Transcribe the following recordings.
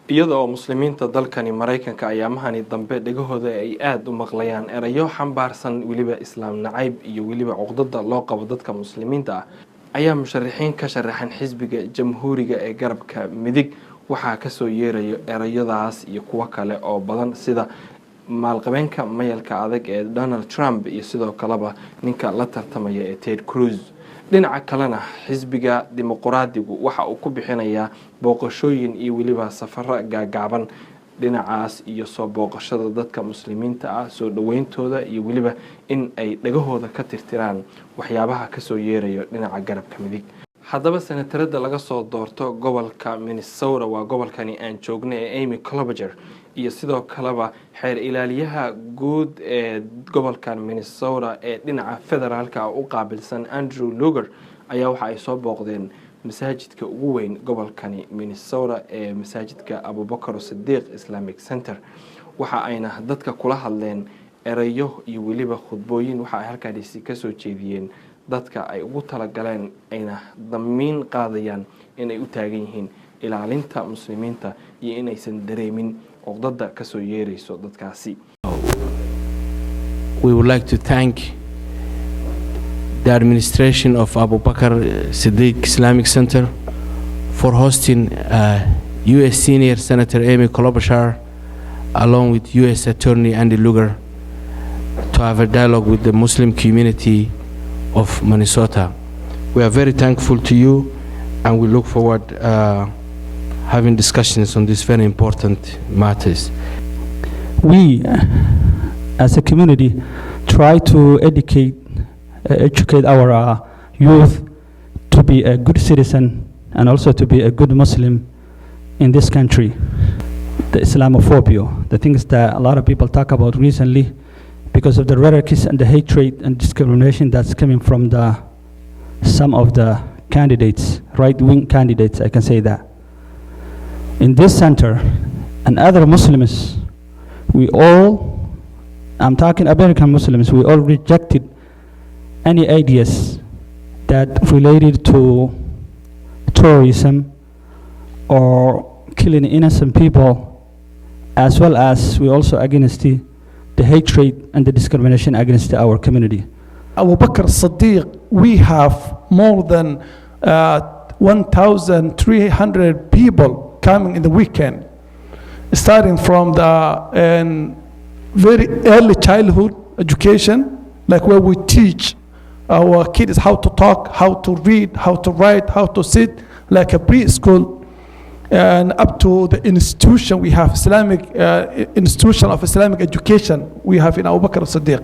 iyadoo muslimiinta dalkani Mareykanka ayaamahani dambe dhagahooda ay aad u maqlayaan erayo xambaarsan waliba islaam nacayb iyo waliba cuqdada loo qabo dadka muslimiinta ah ayaa musharaxiin ka sharaxan xisbiga jamhuuriga ee garabka midig waxa ka soo yeerayo erayadaas iyo kuwa kale oo badan sida maalqabeenka mayalka adag ee Donald Trump iyo sidoo kaleba ninka la tartamaya ee Ted Cruz dhinaca kalena xisbiga dimuqraadigu waxa uu ku bixinayaa booqashooyin iyo waliba safar gaagaaban dhinacaas iyo soo booqashada dadka muslimiinta ah soo dhaweyntooda iyo waliba in ay dhagahooda ka tirtiraan waxyaabaha ka soo yeerayo dhinaca garabka midig haddaba senatarada laga soo doorto gobolka Minnesota waa gobolkani aan joognay ee Amy Klobuchar iyo sidoo kaleba xeer ilaaliyaha guud ee gobolkan Minnesota ee dhinaca federaalka u qaabilsan Andrew Lugar ayaa waxa ay soo booqdeen masaajidka ugu weyn gobolkani Minnesota ee masaajidka Abubakar Siddiq Islamic Center waxa ayna dadka kula hadleen erayo iyo waliba khudbooyin waxa ay halkaasi ka soo jeediyeen dadka ay ugu tala galeen ayna damiin qaadayaan in ay u taagan yihiin ilaalinta muslimiinta iyo in aysan dareemin cuqdada ka soo yeerayso dadkaasi. We would like to thank the administration of Abubakar Siddiq Islamic Center for hosting U.S. Senior Senator Amy Klobuchar along with U.S. Attorney Andy Lugar to have a dialogue with the Muslim community of Minnesota. We are very thankful to you and we look forward having discussions on these very important matters. We as a community try to educate our youth to be a good citizen and also to be a good Muslim in this country. The Islamophobia, the things that a lot of people talk about recently because of the rhetoric and the hatred and discrimination that's coming from some of the candidates, right-wing candidates, I can say that. In this center and other Muslims, I'm talking American Muslims, we all rejected any ideas that related to terrorism or killing innocent people, as well as we also against the hatred and the discrimination against our community. Abubakar Siddiq, we have more than 1,300 people coming in the weekend, starting from the very early childhood education, like where we teach our kids how to talk, how to read, how to write, how to sit, like a preschool, and up to the institution we have, institution of Islamic education we have in Abubakar Siddiq.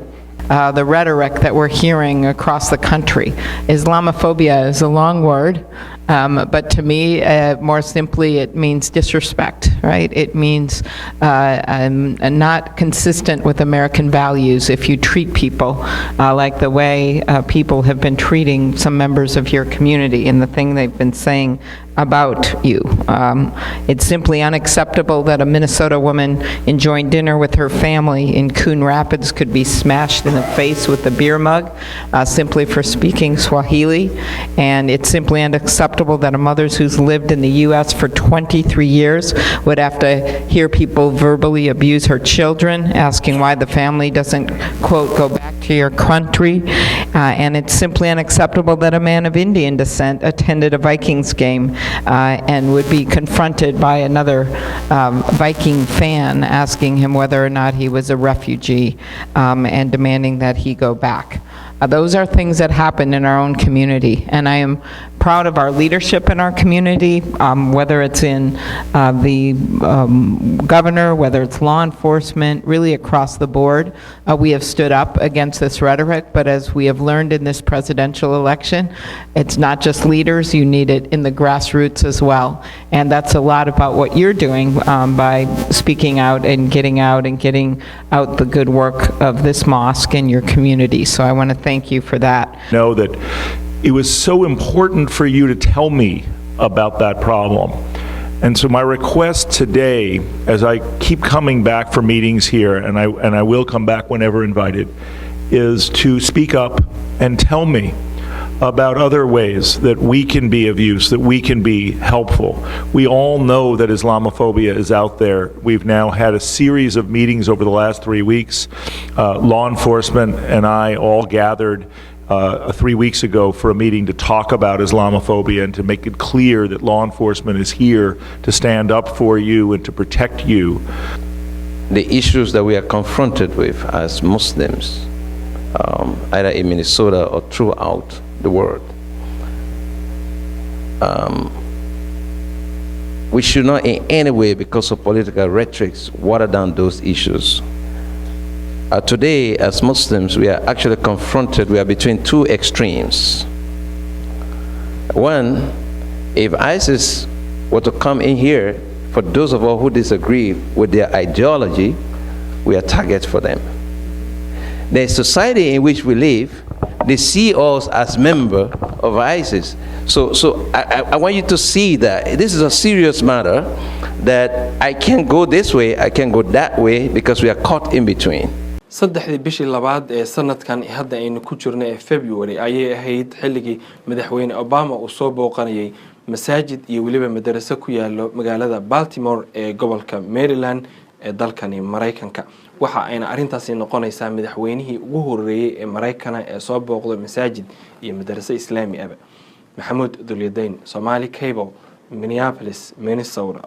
The rhetoric that we're hearing across the country. Islamophobia is a long word, but to me, more simply, it means disrespect, right? It means not consistent with American values if you treat people like the way people have been treating some members of your community and the thing they've been saying about you. It's simply unacceptable that a Minnesota woman enjoying dinner with her family in Coon Rapids could be smashed in the face with a beer mug simply for speaking Swahili, and it's simply unacceptable that a mother who's lived in the U.S. for 23 years would have to hear people verbally abuse her children, asking why the family doesn't, quote, go back to your country, and it's simply unacceptable that a man of Indian descent attended a Vikings game and would be confronted by another Viking fan asking him whether or not he was a refugee and demanding that he go back. Those are things that happen in our own community, and I am proud of our leadership in our community, whether it's in the governor, whether it's law enforcement, really across the board. We have stood up against this rhetoric, but as we have learned in this presidential election, it's not just leaders, you need it in the grassroots as well. And that's a lot about what you're doing by speaking out and getting out the good work of this mosque in your community. So I want to thank you for that. Know that it was so important for you to tell me about that problem. And so my request today, as I keep coming back for meetings here, and I will come back whenever invited, is to speak up and tell me about other ways that we can be of use, that we can be helpful. We all know that Islamophobia is out there. We've now had a series of meetings over the last 3 weeks. Law enforcement and I all gathered 3 weeks ago for a meeting to talk about Islamophobia and to make it clear that law enforcement is here to stand up for you and to protect you. The issues that we are confronted with as Muslims, either in Minnesota or throughout the world, we should not in any way, because of political rhetoric, water down those issues. Today, as Muslims, we are actually confronted, we are between two extremes. One, if ISIS were to come in here, for those of us who disagree with their ideology, we are targets for them. The society in which we live, they see us as members of ISIS. So I want you to see that this is a serious matter, that I can't go this way, I can't go that way, because we are caught in between. saddexdii bishii labaad ee sanadkan hadda aynu ku jirno ee February ayay ahayd xilligii madaxweyne Obama uu soo booqanayay masaajid iyo waliba madrasa ku yaalo magaalada Baltimore ee gobolka Maryland ee dalkani Mareykanka. waxa ayna arintaasi noqonaysaa madaxweynihii ugu horeeyay ee Mareykanka ee soo booqday masaajid iyo madrasa Islaami ah. Maxamuud Dulyadayn, Somali Cable, Minneapolis, Minnesota.